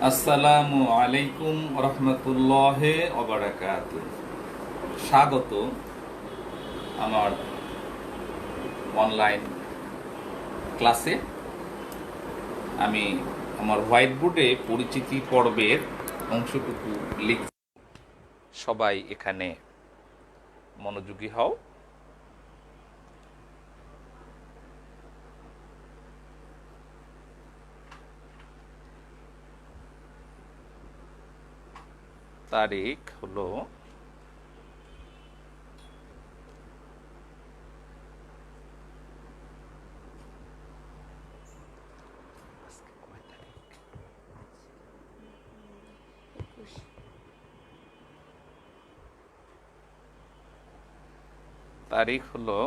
আসসালামু আলাইকুম রহমতুল্লাহ ওবারাকাত। স্বাগত আমার অনলাইন ক্লাসে। আমি আমার হোয়াইট বোর্ডে পরিচিতি পর্বের অংশটুকু লিখছি। সবাই এখানে মনোযোগী হও। তারিখ হলো তারিখ হলো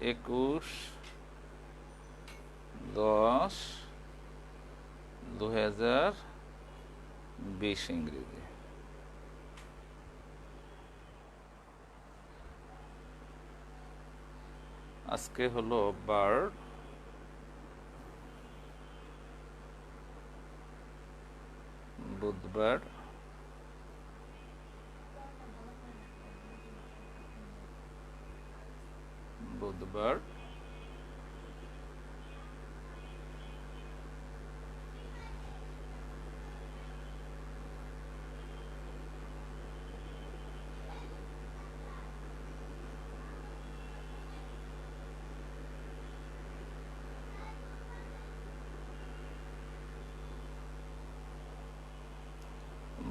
21/10/2020 ইংরেজি। আজকে হলো বার বুধবার, বুধবার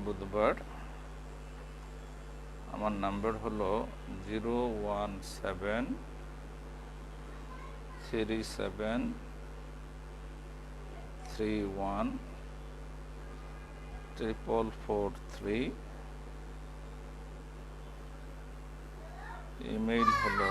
বুধবার আমার নাম্বার হলো 01737314443। ইমেইল হলো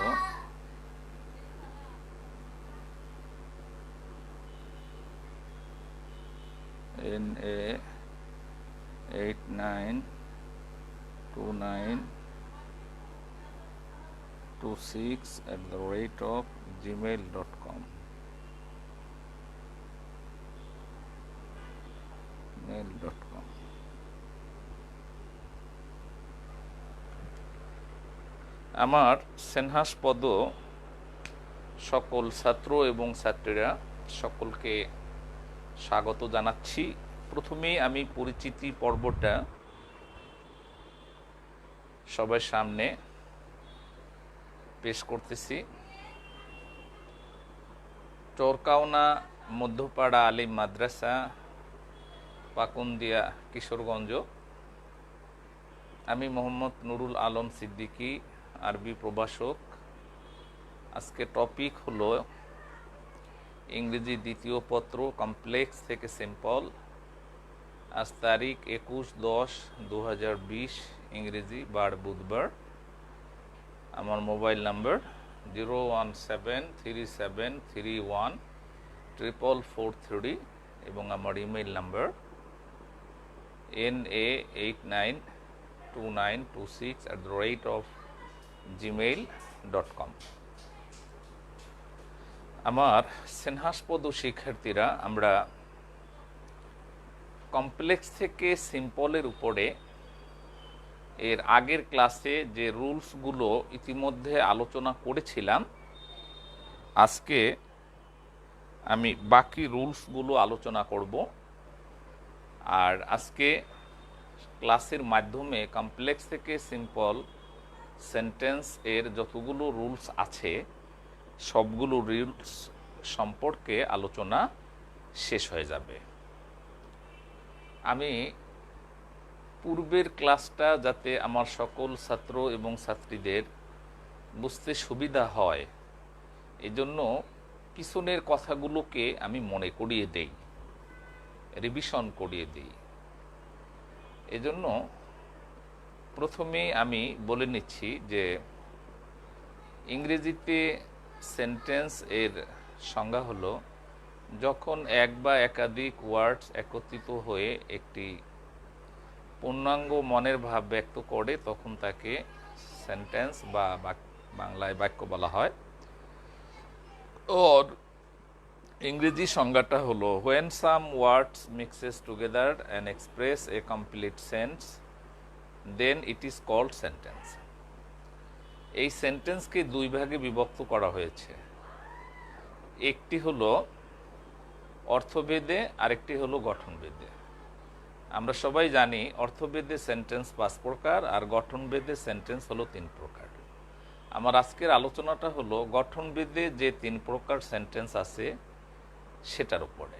na892926@gmail.com mail.com। আমার সেনহাসপদ সকল ছাত্র এবং ছাত্রীরা সকলকে স্বাগত জানাচ্ছি। প্রথমে আমি পরিচিতি পর্বটা সবার সামনে পেশ করতেছি। চরকাওনা মধ্যপাড়া আলিম মাদ্রাসা, পাকুন্দিয়া, কিশোরগঞ্জ। আমি মোহাম্মদ নুরুল আলম সিদ্দিকী, আরবি প্রভাষক। আজকে টপিক হলো ইংরেজি দ্বিতীয় পত্র, কমপ্লেক্স থেকে সিম্পল। আজ তারিখ 21/10/2020 ইংরেজি, বার বুধবার। আমার মোবাইল নাম্বার 01737314443 এবং আমার ইমেইল নাম্বার na892926@gmail.com। আমার সেনহাসপদ শিক্ষার্থীরা, আমরা কমপ্লেক্স থেকে সিম্পলের উপরে এর আগের ক্লাসে যে রুলসগুলো ইতিমধ্যে আলোচনা করেছিলাম, আজকে আমি বাকি রুলসগুলো আলোচনা করব। আর আজকে ক্লাসের মাধ্যমে কমপ্লেক্স থেকে সিম্পল সেন্টেন্স এর যতগুলো রুলস আছে সবগুলো রুলস সম্পর্কে আলোচনা শেষ হয়ে যাবে। আমি পূর্বের ক্লাসটা যাতে আমার সকল ছাত্র এবং ছাত্রীদের বুঝতে সুবিধা হয়, এজন্য পিছনের কথাগুলোকে আমি মনে করিয়ে দেই, রিভিশন করিয়ে দিই। এজন্য প্রথমে আমি বলে নিচ্ছি যে ইংরেজিতে সেন্টেন্স এর সংজ্ঞা হলো যখন এক বা একাধিক ওয়ার্ডস একত্রিত হয়ে একটি পূর্ণাঙ্গ মনের ভাব ব্যক্ত করে তখন তাকে সেন্টেন্স বা বাংলায় বাক্য বলা হয়। और ইংরেজি সংজ্ঞাটা হলো when some words mixes together and express a complete sense then it is called sentence। এই সেন্টেন্সকে দুই ভাগে বিভক্ত করা হয়েছে, একটি হলো অর্থভেদে আরেকটি হলো গঠনভেদে। আমরা সবাই জানি অর্থভেদে সেন্টেন্স 5 প্রকার আর গঠনভেদে সেন্টেন্স হলো 3 প্রকার। আমার আজকের আলোচনাটা হলো গঠনভেদে যে 3 প্রকার সেন্টেন্স আছে সেটার উপরে।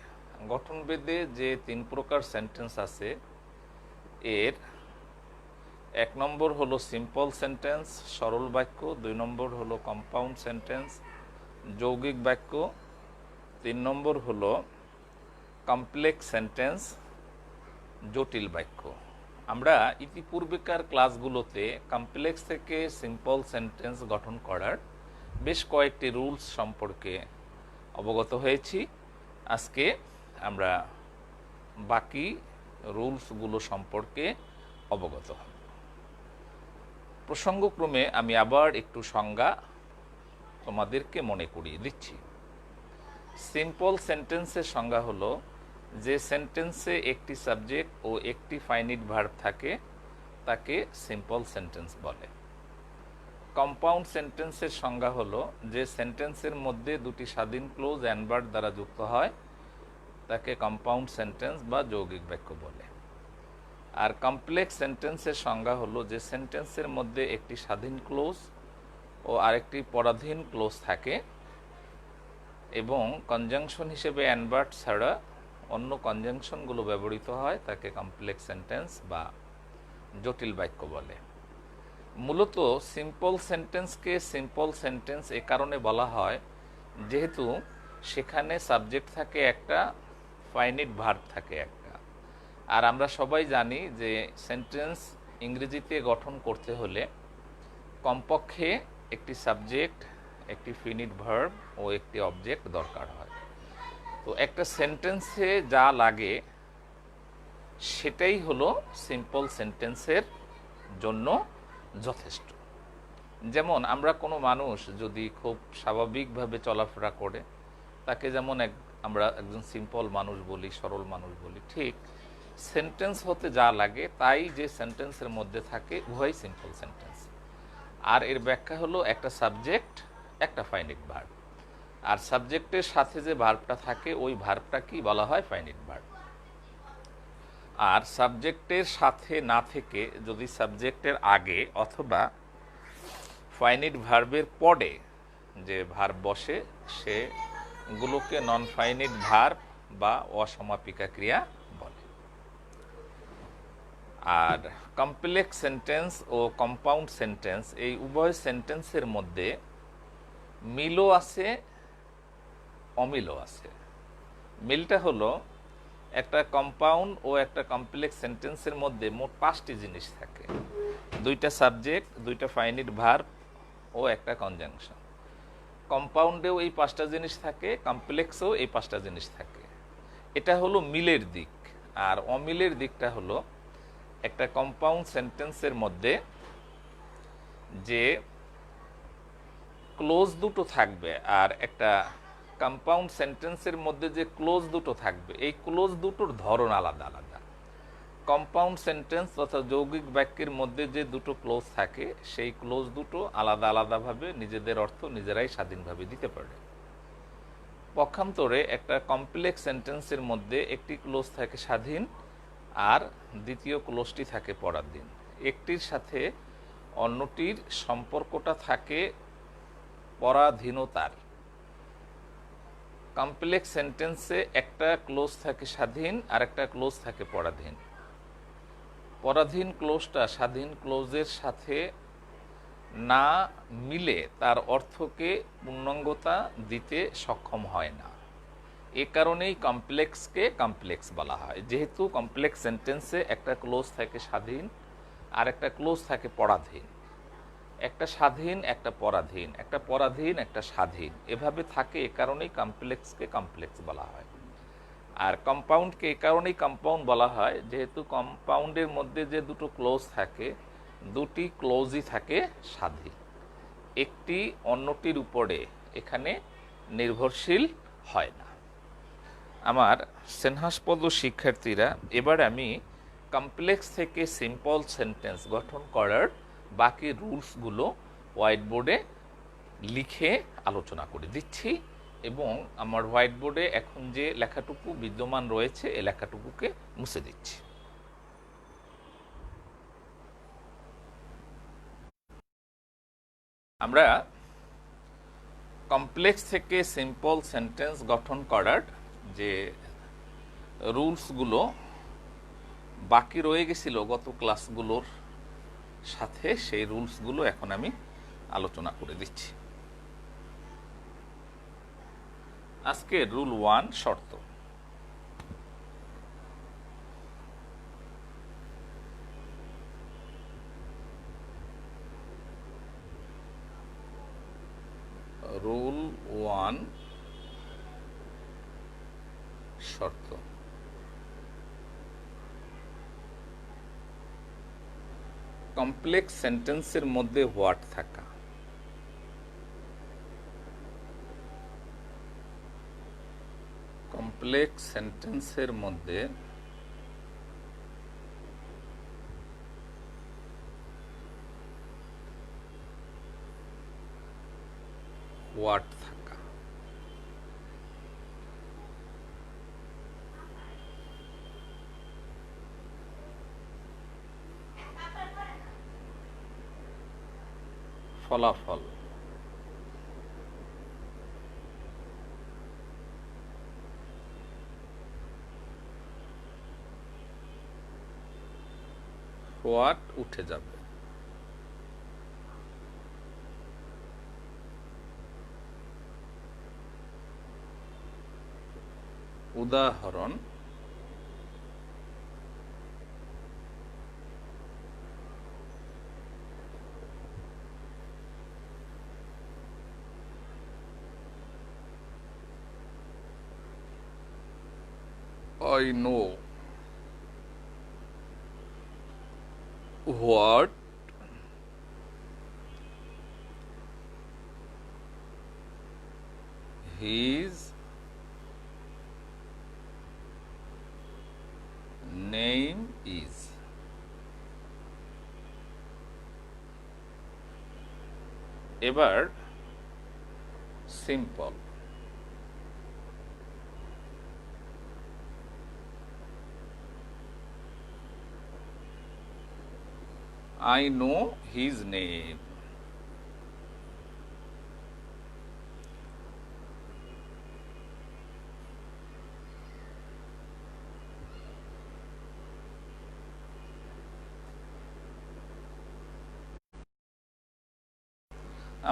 গঠনভেদে যে 3 প্রকার সেন্টেন্স আছে এর 1 নম্বর হলো সিম্পল সেন্টেন্স সরল বাক্য, 2 নম্বর হলো কম্পাউন্ড সেন্টেন্স যৌগিক বাক্য, 3 নম্বর হলো কমপ্লেক্স সেন্টেন্স জটিল বাক্য। আমরা ইতিপূর্বেকার ক্লাসগুলোতে কমপ্লেক্স থেকে সিম্পল সেন্টেন্স গঠন করার বেশ কয়েকটি রুলস সম্পর্কে অবগত হয়েছি। আজকে আমরা বাকি রুলসগুলো সম্পর্কে অবগত হব। প্রসঙ্গক্রমে আমি আবার একটু সংজ্ঞা তোমাদেরকে মনে করিয়ে দিচ্ছি। সিম্পল সেন্টেন্সের সংজ্ঞা হলো যে সেন্টেন্সে একটি সাবজেক্ট ও একটি ফাইনিট ভার্ব থাকে তাকে সিম্পল সেন্টেন্স বলে। কম্পাউন্ড সেন্টেন্সের সংজ্ঞা হলো যে সেন্টেন্সের মধ্যে দুটি স্বাধীন ক্লোজ অ্যাডভার্ব দ্বারা যুক্ত হয় তাকে কম্পাউন্ড সেন্টেন্স বা যৌগিক বাক্য বলে। আর কমপ্লেক্স সেন্টেন্সের সংজ্ঞা হলো যে সেন্টেন্সের মধ্যে একটি স্বাধীন ক্লোজ ও আরেকটি পরাধীন ক্লোজ থাকে এবং কনজাংশন হিসেবে অ্যাডভার্ব ছাড়া অন্য কনজাংশনগুলো ব্যবহৃত হয় তাকে কমপ্লেক্স সেন্টেন্স বা জটিল বাক্য বলে। মূলত সিম্পল সেন্টেন্সকে সিম্পল সেন্টেন্স এ কারণে বলা হয় যেহেতু সেখানে সাবজেক্ট থাকে একটা, ফাইনিট ভার্ব থাকে একটা। আর আমরা সবাই জানি যে সেন্টেন্স ইংরেজিতে গঠন করতে হলে কমপক্ষে একটি সাবজেক্ট, একটি ফিনিট ভার্ব ও একটি অবজেক্ট দরকার হয়। তো একটা সেন্টেন্সে যা লাগে সেটাই হলো সিম্পল সেন্টেন্সের জন্য যথেষ্ট। যেমন আমরা কোনো মানুষ যদি খুব স্বাভাবিকভাবে চলাফেরা করে তাকে যেমন আমরা একজন সিম্পল মানুষ বলি, সরল মানুষ বলি, ঠিক সেন্টেন্স হতে যা লাগে তাই যে সেন্টেন্সের মধ্যে থাকে উভয় সিম্পল সেন্টেন্স। আর এর ব্যাখ্যা হলো একটা সাবজেক্ট, একটা ফাইনিট ভার্ব, আর সাবজেক্টের সাথে যে ভার্বটা থাকে ওই ভার্বটা কি বলা হয় ফাইনিট ভার্ব। আর সাবজেক্টের সাথে না থেকে যদি সাবজেক্টের আগে অথবা ফাইনিট ভার্বের পরে যে ভার্ব বসে সেগুলোকে নন ফাইনিট ভার্ব বা অসমাপিকা ক্রিয়া বলে। আর কমপ্লেক্স সেন্টেন্স ও কম্পাউন্ড সেন্টেন্স এই উভয় সেন্টেন্সের মধ্যে মিলও আছে অমিলও আছে। মিলটা হলো একটা কম্পাউন্ড ও একটা কমপ্লেক্স সেন্টেন্সের মধ্যে মোট 5টি জিনিস থাকে, 2টা সাবজেক্ট, 2টা ফাইনিট ভার্ব ও একটা কনজাংশন। কম্পাউন্ডেও এই 5টা জিনিস থাকে, কমপ্লেক্সেও এই 5টা জিনিস থাকে। এটা হলো মিলের দিক। আর অমিলের দিকটা হলো একটা কম্পাউন্ড সেন্টেন্সের মধ্যে যে ক্লোজ দুটো থাকবে আর একটা কম্পাউন্ড সেন্টেন্সের মধ্যে যে ক্লোজ দুটো থাকবে এই ক্লোজ দুটোর ধরন আলাদা আলাদা। কম্পাউন্ড সেন্টেন্স তথা যৌগিক বাক্যের মধ্যে যে দুটো ক্লোজ থাকে সেই ক্লোজ দুটো আলাদা আলাদাভাবে নিজেদের অর্থ নিজেরাই স্বাধীনভাবে দিতে পারে। পক্ষান্তরে একটা কমপ্লেক্স সেন্টেন্সের মধ্যে একটি ক্লোজ থাকে স্বাধীন আর দ্বিতীয় ক্লোজটি থাকে পরাধীন। একটির সাথে অন্যটির সম্পর্কটা থাকে পরাধীনতার। কমপ্লেক্স সেন্টেন্সে একটা ক্লোজ থাকে স্বাধীন আর একটা ক্লোজ থাকে পরাধীন। পরাধীন ক্লোজটা স্বাধীন ক্লোজের সাথে না মিলে তার অর্থকে পূর্ণাঙ্গতা দিতে সক্ষম হয় না। এ কারণেই কমপ্লেক্সকে কমপ্লেক্স বলা হয়। যেহেতু কমপ্লেক্স সেন্টেন্সে একটা ক্লোজ থাকে স্বাধীন আর একটা ক্লোজ থাকে পরাধীন, একটা স্বাধীন একটা পরাধীন, একটা পরাধীন একটা স্বাধীন, এভাবে থাকে। এ কারণেই কমপ্লেক্সকে কমপ্লেক্স বলা হয়। আর কম্পাউন্ডকে এই কারণেই কম্পাউন্ড বলা হয় যেহেতু কম্পাউন্ডের মধ্যে যে দুটো ক্লোজ থাকে দুটি ক্লোজই থাকে স্বাধীন, একটি অন্যটির উপরে এখানে নির্ভরশীল হয় না। আমার সেনহাসপদ শিক্ষার্থীরা, এবার আমি কমপ্লেক্স থেকে সিম্পল সেন্টেন্স গঠন করার বাকি রুলসগুলো হোয়াইট বোর্ডে লিখে আলোচনা করে দিচ্ছি এবং আমার হোয়াইট বোর্ডে এখন যে লেখাটুকু বিদ্যমান রয়েছে এই লেখাটুকুকে মুছে দিচ্ছি। আমরা কমপ্লেক্স থেকে সিম্পল সেন্টেন্স গঠন করার যে রুলসগুলো বাকি রয়ে গেছিল গত ক্লাসগুলোর সাথে, সেই রুলসগুলো এখন আমি আলোচনা করে দিচ্ছি। আজকে রুল 1 শর্ত। রুল 1 শর্ত। কমপ্লেক্স সেন্টেন্সের মধ্যে হোয়াট থাকা। কমপ্লেক্স সেন্টেন্সের মধ্যে হোয়াট থাকা। ফলাফল। হোয়াট উঠে যাবে। উদাহরণ: I know what his name is. এবার simple. I know his name.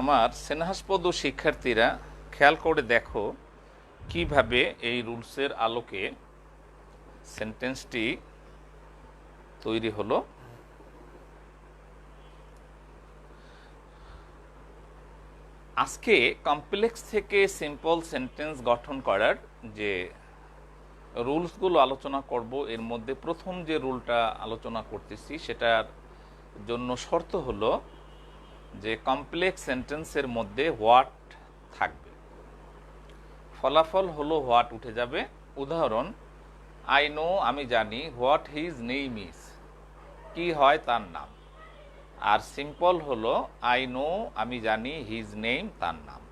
আমার সেনহাসপদ শিক্ষার্থীরা খেয়াল করে দেখো কিভাবে এই রুলসের আলোকে সেন্টেন্সটি তৈরি হলো। আজকে কমপ্লেক্স থেকে সিম্পল সেন্টেন্স গঠন করার যে রুলসগুলো আলোচনা করব, এর মধ্যে প্রথম যে রুলটা আলোচনা করতেছি সেটার জন্য শর্ত হলো যে কমপ্লেক্স সেন্টেন্সের মধ্যে হোয়াট থাকবে। ফলাফল হলো হোয়াট উঠে যাবে। উদাহরণ: আই নো আমি জানি, হোয়াট হিজ নেম ইজ কি হয় তার নাম। আর সিম্পল হলো আই নো আমি জানি, হিজ নেম তার নাম।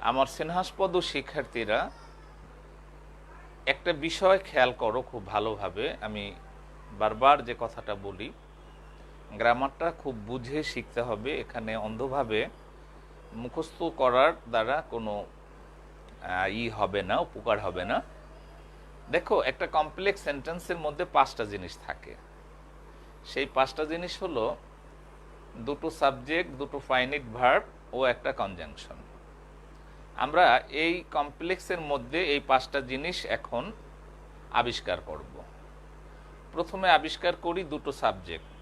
আমার সেনহাসপদ শিক্ষার্থীরা একটা বিষয় খেয়াল করো খুব ভালোভাবে। আমি বারবার যে কথাটা বলি, গ্রামারটা খুব বুঝে শিখতে হবে। এখানে অন্ধভাবে মুখস্থ করার দ্বারা কোনো হবে না, উপকার হবে না। দেখো, একটা কমপ্লেক্স সেন্টেন্সের মধ্যে 5টা জিনিস থাকে। সেই 5টা জিনিস হলো দুটো সাবজেক্ট, দুটো ফাইনিট ভার্ব ও একটা কনজাংশন। আমরা এই কমপ্লেক্সের মধ্যে এই 5টা জিনিস এখন আবিষ্কার করব। প্রথমে আবিষ্কার করি দুটো সাবজেক্ট।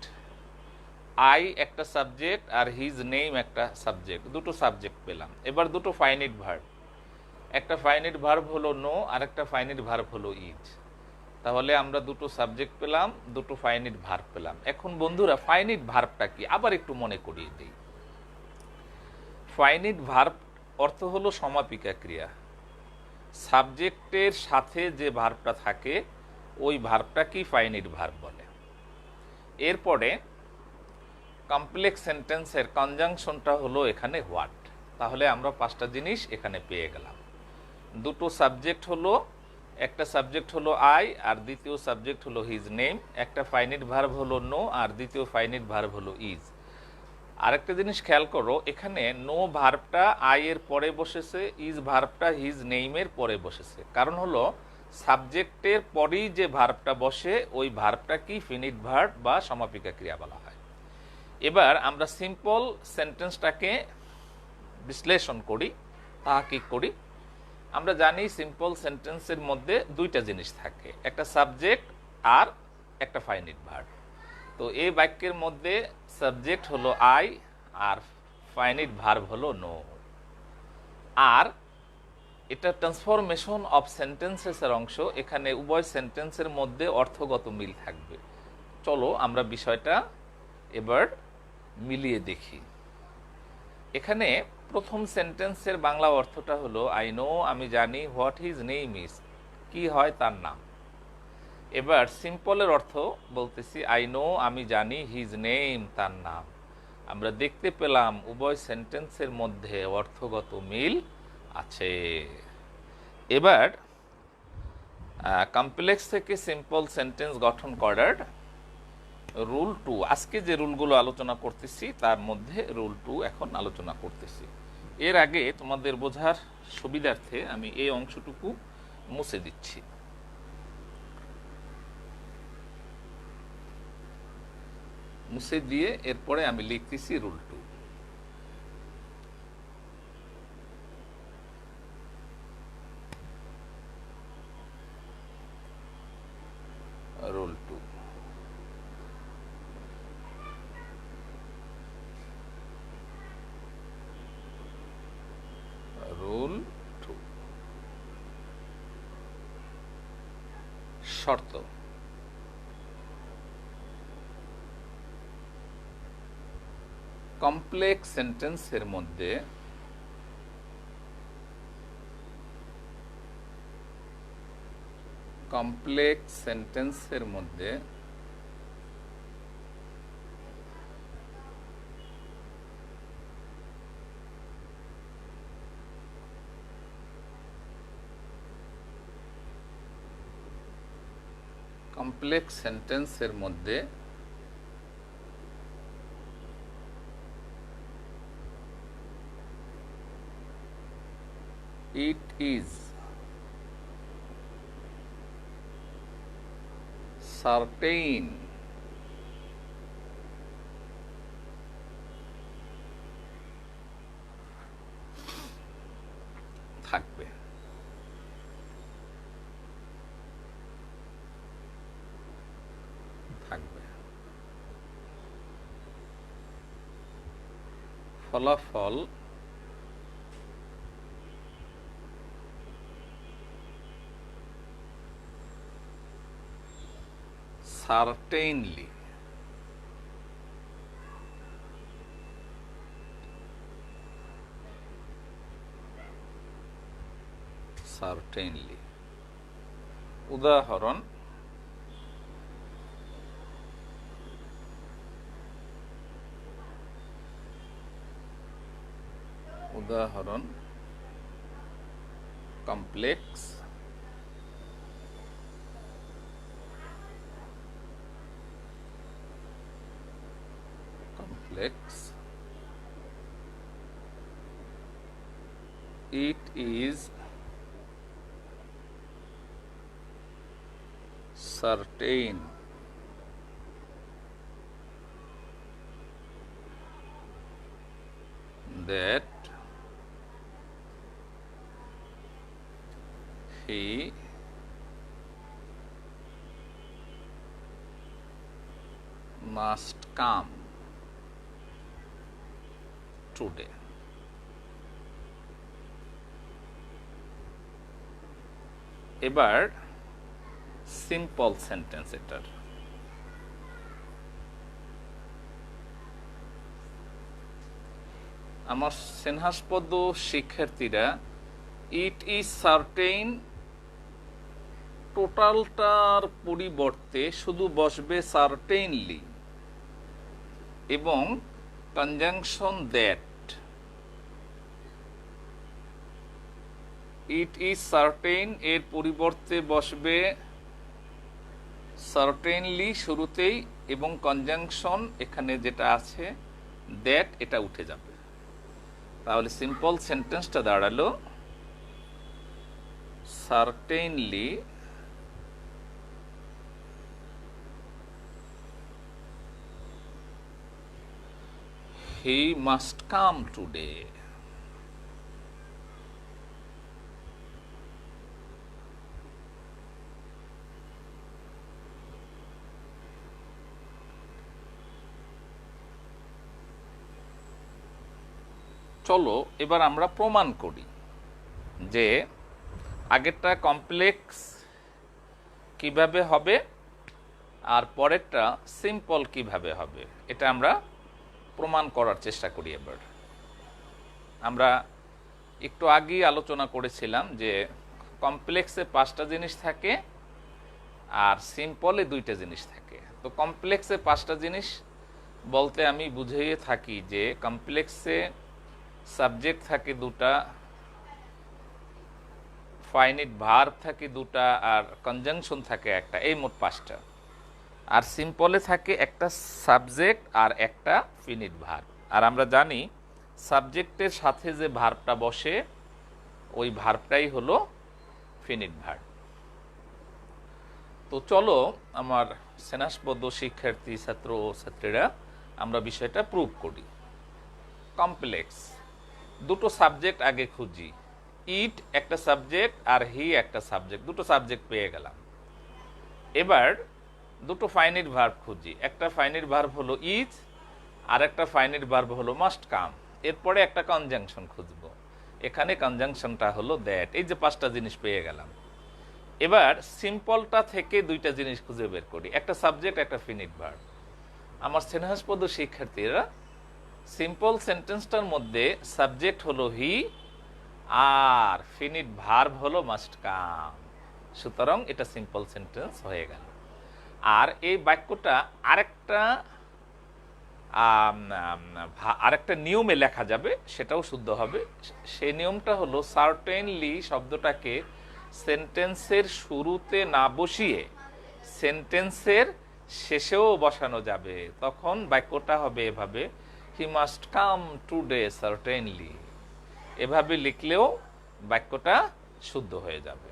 আই একটা সাবজেক্ট আর হিজ নেম একটা সাবজেক্ট, দুটো সাবজেক্ট পেলাম। এবার দুটো ফাইনিট ভার্ব, একটা ফাইনিট ভার্ব হলো নো আর একটা ফাইনিট ভার্ব হলো ইজ। তাহলে আমরা দুটো সাবজেক্ট পেলাম, দুটো ফাইনিট ভার্ব পেলাম। এখন বন্ধুরা, ফাইনিট ভার্বটা কি আবার একটু মনে করিয়ে দিই। ফাইনিট ভার্ব অর্থ হলো সমাপিকা ক্রিয়া। সাবজেক্টের সাথে যে ভার্বটা থাকে ওই ভার্বটা কি ফাইনিট ভার্ব বলে। এরপরে কমপ্লেক্স সেন্টেন্সের কনজাংশনটা হলো এখানে হোয়াট। তাহলে আমরা 5টা জিনিস এখানে পেয়ে গেলাম। দুটো সাবজেক্ট হলো, একটা সাবজেক্ট হলো আই আর দ্বিতীয় সাবজেক্ট হলো হিজ নেম, একটা ফাইনিট ভার্ব হলো নো আর দ্বিতীয় ফাইনিট ভার্ব হলো ইজ। আরেকটা জিনিস খেয়াল করো, এখানে নো ভার্বটা আই এর পরে বসেছে, ইজ ভার্বটা হিজ নেইমের পরে বসেছে। কারণ হলো সাবজেক্টের পরেই যে ভার্বটা বসে ওই ভার্বটা কি ফিনিট ভার্ব বা সমাপিকা ক্রিয়া বলা হয়। এবার আমরা সিম্পল সেন্টেন্সটাকে বিশ্লেষণ করি, তাহকিক করি। আমরা জানি সিম্পল সেন্টেন্সের মধ্যে দুইটা জিনিস থাকে, একটা সাবজেক্ট আর একটা ফাইনিট ভার্ব। তো এই বাক্যের মধ্যে সাবজেক্ট হলো আই আর ফাইনিট ভার্ব হলো নো। আর এটা ট্রান্সফরমেশন অফ সেন্টেন্সেসের অংশ, এখানে উভয় সেন্টেন্সের মধ্যে অর্থগত মিল থাকবে। চলো আমরা বিষয়টা এবার মিলিয়ে দেখি। এখানে প্রথম সেন্টেন্সের বাংলা অর্থটা হলো আই নো, আমি জানি, হোয়াট হিজ নেম ইজ, কি হয় তার নাম। এবার সিম্পলের অর্থ বলতেছি আই নো, আমি জানি, হিজ নেম তার নাম। আমরা দেখতে পেলাম উভয় সেন্টেন্সের মধ্যে অর্থগত মিল আছে। এবার কমপ্লেক্স থেকে সিম্পল সেন্টেন্স গঠন করার রুল 2, আজকে যে রুলগুলো আলোচনা করতেছি তার মধ্যে রুল 2 এখন আলোচনা করতেছি। এর আগে তোমাদের বোঝার সুবিধার্থে আমি এই অংশটুকু মুছে দিচ্ছি। মুছে দিয়ে এরপরে আমি লিখতেছি রুল 2। রুল 2, রুল 2, শর্ত। কমপ্লেক্স সেন্টেন্সের মধ্যে it is certain থাকবে। ফলাফল certainly, উদাহরণ complex it is certain that he must come today. এবার সিম্পল সেন্টেন্স এটার। আমার স্নেহাস্পদ শিক্ষার্থীরা ইট ইজ সার্টেইন টোটালটার পরিবর্তে শুধু বসবে সার্টেইনলি এবং conjunction that. It is certain এর পরিবর্তে বসবে সার্টেইনলি শুরুতেই এবং কনজাংশন এখানে যেটা আছে দ্যাট এটা উঠে যাবে। তাহলে সিম্পল সেন্টেন্সটা দাঁড়ালো সার্টেইনলি হি মাস্ট কাম টুডে। চলো এবার আমরা প্রমাণ করি যে আগেরটা কমপ্লেক্স কিভাবে হবে আর পরেরটা সিম্পল কিভাবে হবে, এটা আমরা প্রমাণ করার চেষ্টা করি। এবার আমরা একটু আগেই আলোচনা করেছিলাম যে কমপ্লেক্সে 5টা জিনিস থাকে আর সিম্পলে 2টা জিনিস থাকে। তো কমপ্লেক্সে 5টা জিনিস বলতে আমি বুঝিয়ে থাকি যে কমপ্লেক্সে সাবজেক্ট থাকে 2টা, ফাইনিট ভার্ব থাকে 2টা আর কনজাংশন থাকে 1টা, এই মোট 5টা। আর সিম্পলে থাকে একটা সাবজেক্ট আর একটা ফিনিট ভার্ব। আর আমরা জানি সাবজেক্টের সাথে যে ভার্বটা বসে ওই ভার্বটাই হলো ফিনিট ভার্ব। তো চলো আমার সেনাসবদ্ধ শিক্ষার্থী ছাত্র ও ছাত্রীরা আমরা বিষয়টা প্রুভ করি। কমপ্লেক্স 2টো সাবজেক্ট আগে খুঁজি। ইট একটা সাবজেক্ট আর হি একটা সাবজেক্ট, 2টো সাবজেক্ট পেয়ে গেলাম। এবার 2টো ফাইনিট ভার্ব খুঁজি। একটা ফাইনিট ভার্ব হলো ইজ আর একটা ফাইনিট ভার্ব হলো মাস্ট কাম। এরপরে একটা কনজাংশন খুঁজবো, এখানে কনজাংশনটা হলো দ্যাট। এই যে 5টা জিনিস পেয়ে গেলাম। এবার সিম্পলটা থেকে 2টা জিনিস খুঁজে বের করি, একটা সাবজেক্ট একটা ফিনিট ভার্ব। আমার স্নেহাস্পদ শিক্ষার্থীরা সিম্পল সেন্টেন্সটার মধ্যে সাবজেক্ট হলো হি আর ফিনিট ভার্ব হলো মাস্ট কাম, সুতরাং এটা সিম্পল সেন্টেন্স হয়ে গেল। আর এই বাক্যটা আরেকটা নিয়মে লেখা যাবে, সেটাও শুদ্ধ হবে। সেই নিয়মটা হলো সার্টেনলি শব্দটাকে সেন্টেন্সের শুরুতে না বসিয়ে সেন্টেন্সের শেষেও বসানো যাবে। তখন বাক্যটা হবে এভাবে, he must come today certainly. এভাবে লিখলেও বাক্যটা শুদ্ধ হয়ে যাবে।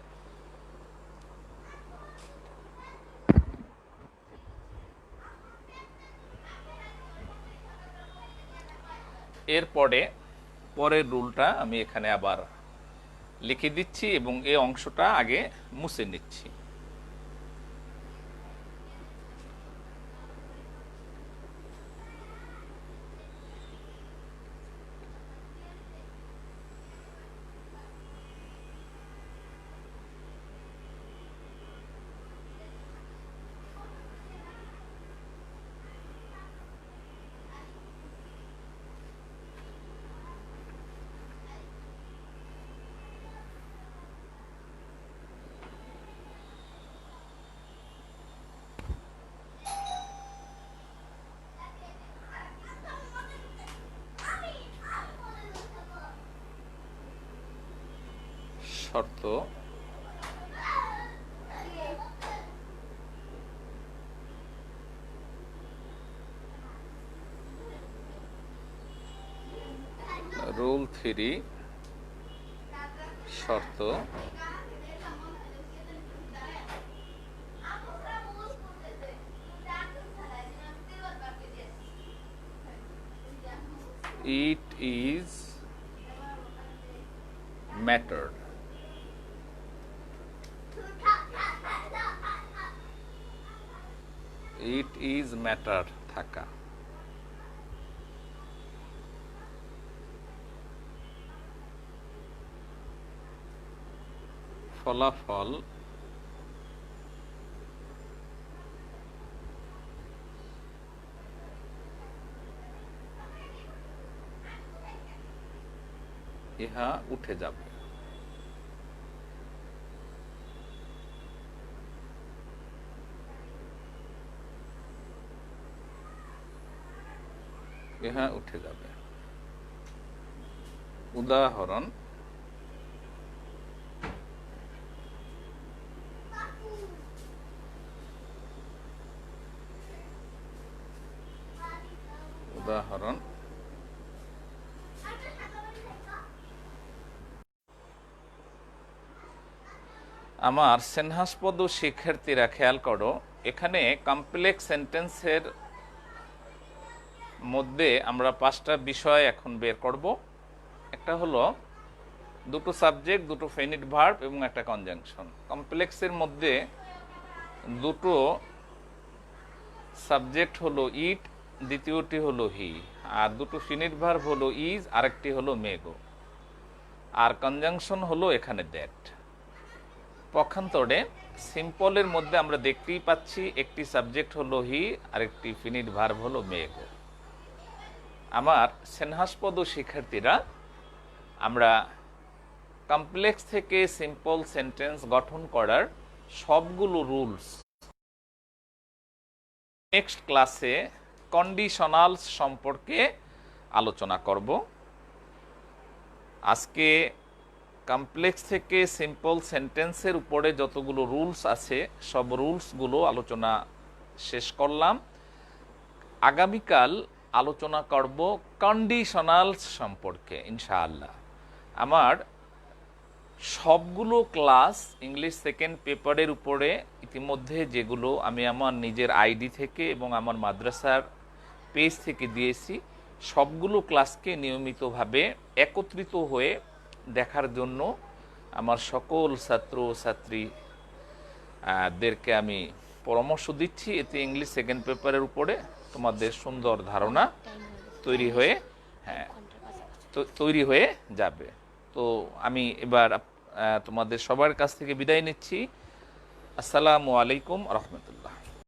এরপরে পরের রুলটা আমি এখানে আবার লিখে দিচ্ছি এবং এই অংশটা আগে মুছে নিচ্ছি। শর্ত রুল 3 শর্ত it is mattered। It is matter থাকা। ফলাফল ইহা উঠে যাবে। ইহা উঠে যাবে। উদাহরণ, উদাহরণ আমার সেনহাসপদ শিক্ষার্থীরা খেয়াল করো, এখানে কমপ্লেক্স সেন্টেন্সের মধ্যে আমরা 5টা বিষয় এখন বের করব। একটা হলো দুটো সাবজেক্ট, দুটো ফিনিট ভার্ব এবং একটা কনজাংশন। কমপ্লেক্সের মধ্যে দুটো সাবজেক্ট হলো ইট, দ্বিতীয়টি হলো হি, আর দুটো ফিনিট ভার্ব হলো ইজ, আরেকটি হলো মেগো, আর কনজাংশন হলো এখানে দ্যাট। পক্ষান্তরে সিম্পলের মধ্যে আমরা দেখতেই পাচ্ছি একটি সাবজেক্ট হলো হি, আরেকটি ফিনিট ভার্ব হলো মেগো। আমার সেনহাসপদ শিক্ষার্থীরা, আমরা কমপ্লেক্স থেকে সিম্পল সেন্টেন্স গঠন করার সবগুলো রুলস নেক্সট ক্লাসে কন্ডিশনালস সম্পর্কে আলোচনা করব। আজকে কমপ্লেক্স থেকে সিম্পল সেন্টেন্সের উপরে যতগুলো রুলস আছে সব রুলসগুলো আলোচনা শেষ করলাম। আগামীকাল আলোচনা করব কন্ডিশনালস সম্পর্কে ইনশাআল্লাহ। আমার সবগুলো ক্লাস ইংলিশ সেকেন্ড পেপারের উপরে ইতিমধ্যে যেগুলো আমি আমার নিজের আইডি থেকে এবং আমার মাদ্রাসার পেজ থেকে দিয়েছি, সবগুলো ক্লাসকে নিয়মিতভাবে একত্রিত হয়ে দেখার জন্য আমার সকল ছাত্র ছাত্রীদেরকে আমি পরামর্শ দিচ্ছি। এতে ইংলিশ সেকেন্ড পেপারের উপরে তোমাদের সুন্দর ধারণা তৈরি হয়ে যাবে। তো আমি এবার তোমাদের সবার কাছ থেকে বিদায় নিচ্ছি। আসসালামু আলাইকুম রহমতুল্লাহ।